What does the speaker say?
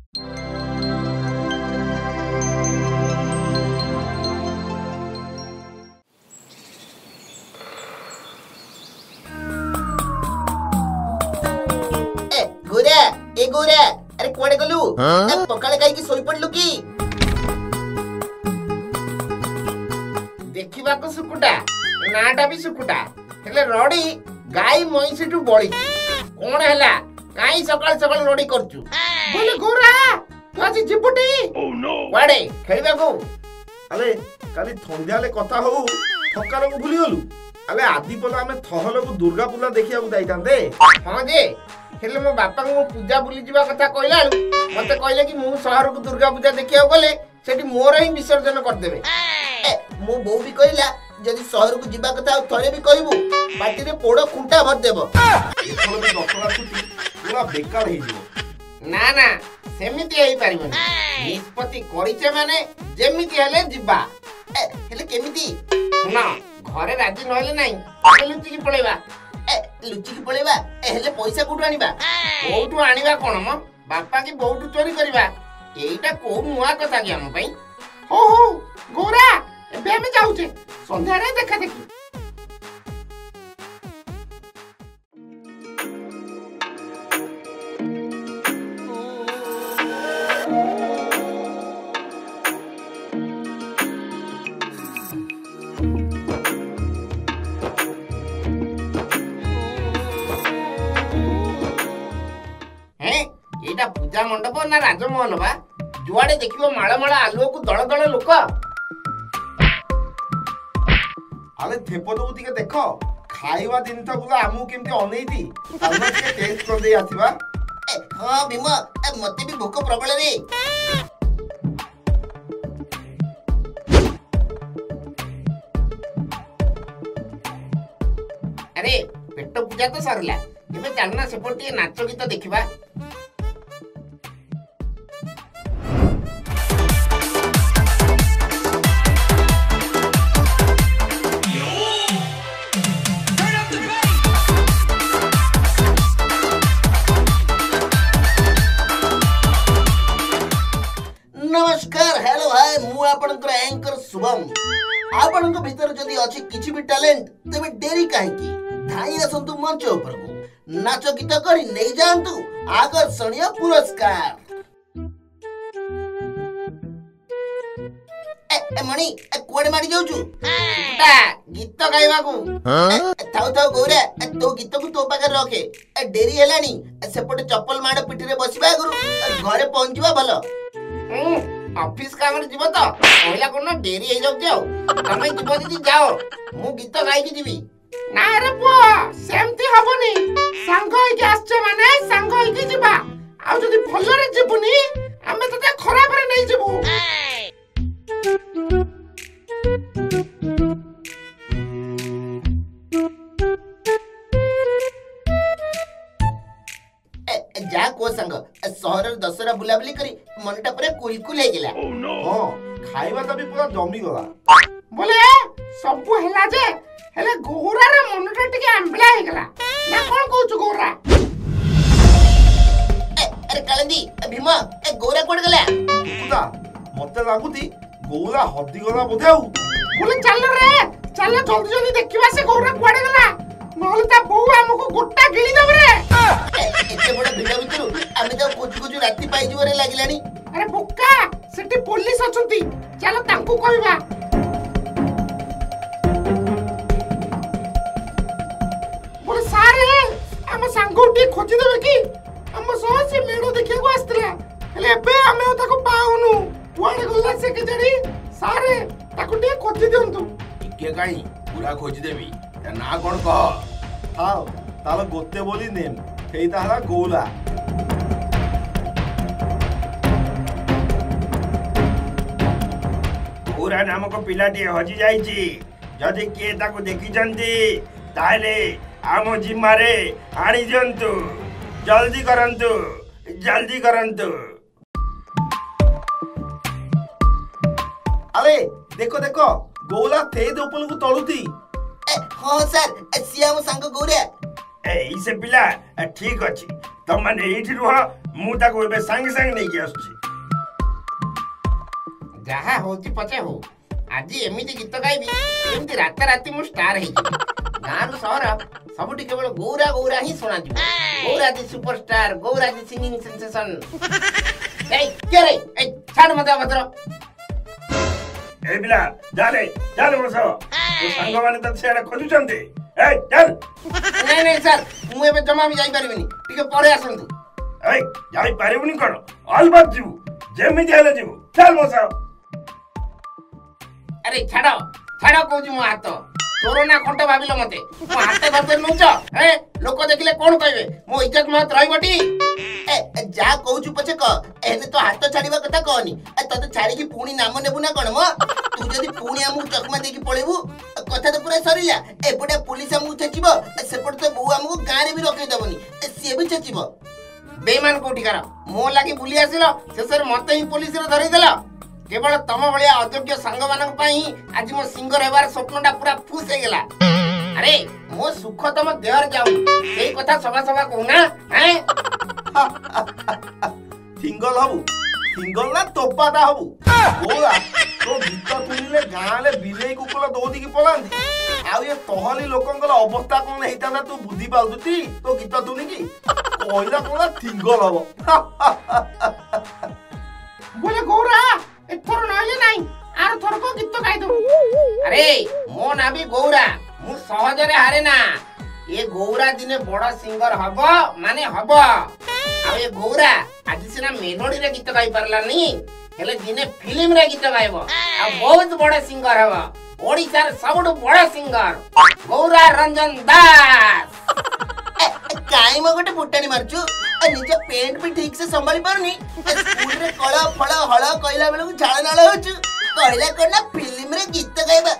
गोरे अरे कुआडे गलु पकाळे काई की सोई पडलु की देखिबा को सुकुटा नाटा भी सुकुटा हेले रडी गाई मईसिटु बळी कोन हैला काई सकाळ सकाळ रडी करचु बोले गोरा तू आज जिपुटी ओ नो कुआडे खेलिबा को अरे काली थंडियाले कथा हो थकालो को भूली गलु अरे आदि पला हमें थहलो को दुर्गा पूजा देखिया को जाइतांदे हां जे हेले मो बापा को पूजा बुली जीवा कथा कहला मते कहले कि मु शहर को दुर्गा पूजा देखिया गले सेठी मोर ही विसर्जन कर देबे मो बौ भी कहला जदी शहर को जीवा कथा थरे भी कहबू पाटी रे पोड़ो खुंटा भर देबो एथलो भी दसरा छुट्टी पूरा बेकार हे जिवो ना ना सेमिति हेई परिबनी निष्पत्ति करिचे माने जेमिति हेले जीवा हेले केमिति सुना घरे राजी नहले नाही लुचि की पळेबा लुचि की पळेबा हेले पैसा कोठु आनिबा कोठु आनिबा कोन म बापा की बहुटु चोरी करबा एटा को मुआ कथा कि हम पई हो गोरा एबे हम जाउछे संध्या रे देखा देखी पूजा मंडप ना राजमहल बा जुआडे देखिबो माळ माळ आलुओ को दळ दळ लोक अरे थेपो दो तिके देखो खाइबा दिन त बुला आमु केमती अनेइती आमु के टेस्ट कर दे आथिबा हां भीमा मते भी भूख प्रबल रे अरे पेट पूजा तो सरला एबे चलना सेपटी नाचो गीत देखिबा नमस्कार हेलो हाय मु आपनकर एंकर शुभम आपनक भीतर जदी अछि किछि भी टैलेंट तबे देरी काहे की धाई असंतु मंच ऊपर को नाच गीत करी नै जानतु आकर्षणीय पुरस्कार ए मणि कोडे मारी जाउछु ता गीत गाइबा को थाउ थाउ गौरे तो गीत को तो पाकर रखे डेरी हेलानी सेपटे चप्पल माड़ पिठी रे बसिबा गुरु घरे पहुंचबा भलो ऑफिस काम रे जीव तो पहिला कोन डेरी हे जाउ जाओ तमे जीव दीदी जाओ मु गीत गाई की जीवी ना रे पो सेमती हबनी संग होई के आछे माने संग होई के जीवा आ जदी भलो रे जीवनी हमें तते खराब रे नै जीवू जा को संग शहर दसरा बुलाबुली करी मनटा पूरा कुलकुल हे गेला हां खाइबा त भी पूरा जमी गला बोले सब हेला जे हेले गोरा रे मनटा टिके आंबला हे गेला ना कोन कहू गोरा अरे कालंदी भीमा गोरा कोड गेला कुदा मते लागुती गोरा हद्दी गला बोधे बोले चल रे चल जल्दी जल्दी देखिबा से गोरा कोडे गेला नहले ता बहु हमको गोटा गिली दब रे एते बड़ भिड़ भितरु आमे तो कुछ कुछ राती पाई जोरे लागिलानी अरे बुक्का सेठी पुलिस अछंती चलो तांकू कहबा बोले सारे हम सांगोटी खोजि देबे की हम सो से मेड़ो देखिया को आस्तला हेले एबे आमे ताको पाउनु कुआडे गल्ला से के जड़ी सारे ताको टे खोजि दियंतु टिके काई पूरा खोजि देबी ना कोन कह हां ताला गोते बोली नेम हेइता हला गोला पूरा नामक पिलाटी हजि जाइछि जदि के ताको देखि जंती ताले आमो जिम्मारे आनी जंतु जल्दी करंतु अरे देखो देखो गोला थे दे ऊपर को तळुती हां सर सियाम संग गोरे ए इसे पिला ठीक अछि ତମମାନେ ଏଇଠି ରୁହ ମୁଁ ତାକୁ ଏବେ ସାଙ୍ଗେ ସାଙ୍ଗେ ନେଇକି ଆସୁଛି। ଯାହା ହଉଛି ପଛେ ହଉ, ଆଜି ଏମିତି ଗୀତ ଗାଇବି ଯେମିତି ରାତାରାତି ମୁଁ ଷ୍ଟାର ହେଇଯିବି। ଗାଁରୁ ସହର ସବୁଠି କେବଳ ଗୌରା ଗୌରା ହିଁ ଶୁଣାଯିବ। ଗୌରା ଦି ସୁପରଷ୍ଟାର, ଗୌରା ଦି ସିଙ୍ଗିଂ ସେନ୍ସେସନ। ଏଇ କେ ରେ, ଏଇ ଛାଡ ମତେ ଅଭଦ୍ର। ଏଇ ପିଲା ଚାଲେ ଚାଲେ ବସ, ତୋ ସାଙ୍ଗମାନେ ତ ସିଆଡେ ଖୋଜୁଛନ୍ତି। ଏଇ ଚାଲ। ନାଇଁ ନାଇଁ ସାର୍, ମୁଁ ଏବେ ଜମା ବି ଯାଇପାରିବିନି, ଟିକେ ପରେ ଆସନ୍ତୁ। ଏଇ ଯାଇପାରିବୁନି କଣ, ଅଲବତ ଯିବୁ, ଯେମିତି ହେଲେ ଯିବୁ, ଚାଲ ବସ। ଆରେ ଛାଡ ଛାଡ କହୁଛି ମୋ ହାତ। ଚୋର ନା ଖଣ୍ଟ ଭାବିଲ ମତେ? ମୋ ହାତ ଧରି ନଉଛ? ଲୋକ ଦେଖିଲେ କଣ କହିବେ? ମୋ ଇଜ୍ଜତ ମହତ ରହିବଟି? ଯାହା କହୁଛୁ ପଛେ କହ, ହେଲେ ତ ହାତ ଛାଡିବା କଥା କହନି। ତତେ ଛାଡିକି ପୁଣି ନାମ ନେବୁ ନା କଣ ମ? ତୁ ଯଦି ପୁଣି ଆମକୁ ଚକମା ଦେଇକି ପଳେଇବୁ କଥା ତ ପୁରା ସରିଲା। ଏପଟେ ପୁଲିସ ଆମକୁ ଛେଚିବ, ସେପଟେ ତ ବୋଉ ଆମକୁ ଗାଁରେ ବି ରଖେଇଦବନି, ସିଏ ବି ଛେଚିବ। ବେଇମାନ କୋଉଠିକାର, ମୋ ଲାଗି ବୁଲି ଆସିଲ, ଶେଷରେ ମତେ ହିଁ ପୋଲିସରେ ଧରେଇଦେଲ। କେବଳ ତମ ଭଳିଆ ଅଯୋଗ୍ୟ ସାଙ୍ଗମାନଙ୍କ ପାଇଁ ଆଜି ମୋ ସିଙ୍ଗର ହେବାର ସ୍ୱପ୍ନଟା ପୁରା ଫୁସ ହେଇଗଲା। ଆରେ ମୋ ସୁଖ ତମ ଦେହରେ ଯାଉନି, ସେଇ କଥା ସଭା ସଭା କହୁନା। ସିଙ୍ଗଲ ହବୁ, ସିଙ୍ଗଲ ନା ତୋପାଟା ହବୁ? ଗୌରା, ତୋ ଗୀତ ଶୁଣିଲେ ଗାଁରେ ବିଲେଇ କୁକୁର ଦୌଡ଼ିକି ପଳାନ୍ତି, ଆଉ ଏ ତହଲି ଲୋକଙ୍କର ଅବସ୍ଥା କଣ ହେଇଥାନ୍ତା ତୁ ବୁଝି ପାରୁଛୁ? ତୋ ଗୀତ ଶୁଣିକି କହିଲା କଣ ସିଙ୍ଗଲ ହବ। ବୋଲେ ଗୌରା ଏଥର ନହେଲେ ନାଇଁ, ଆର ଥରକ ଗୀତ ଗାଇଦବୁ। ଆରେ ମୋ ନାଁ ବି ଗୌରା, ମୁଁ ସହଜରେ ହାରେ ନା। ଏ ଗୌରା ଦିନେ ବଡ ସିଙ୍ଗର ହବ ମାନେ ହବ। ଆଉ ଏ ଗୌରା ଆଜି ସିନା ମେଲୋଡିରେ ଗୀତ ଗାଇ ପାରିଲାନି, ହେଲେ ଦିନେ ଫିଲ୍ମରେ ଗୀତ ଗାଇବ, ଆଉ ବହୁତ ବଡ ସିଙ୍ଗର ହବ। ଓଡିଶାର ସବୁଠୁ ବଡ ସିଙ୍ଗର ଗୌରା ରଞ୍ଜନ ଦାସ। କାଇଁ ମୋ ଗୋଟେ ଫୁଟାଣି ମାରୁଛୁ? ନିଜ ପେଣ୍ଟ ବି ଠିକ ସେ ସମ୍ଭାଳି ପାରୁନି, ସ୍କୁଲରେ କଳ ଫଳ ହଳ କହିଲା ବେଳକୁ ଝାଳ ନାଳ ହଉଛୁ। କହିଲା କଣ ନା ଫିଲ୍ମରେ ଗୀତ ଗାଇବା।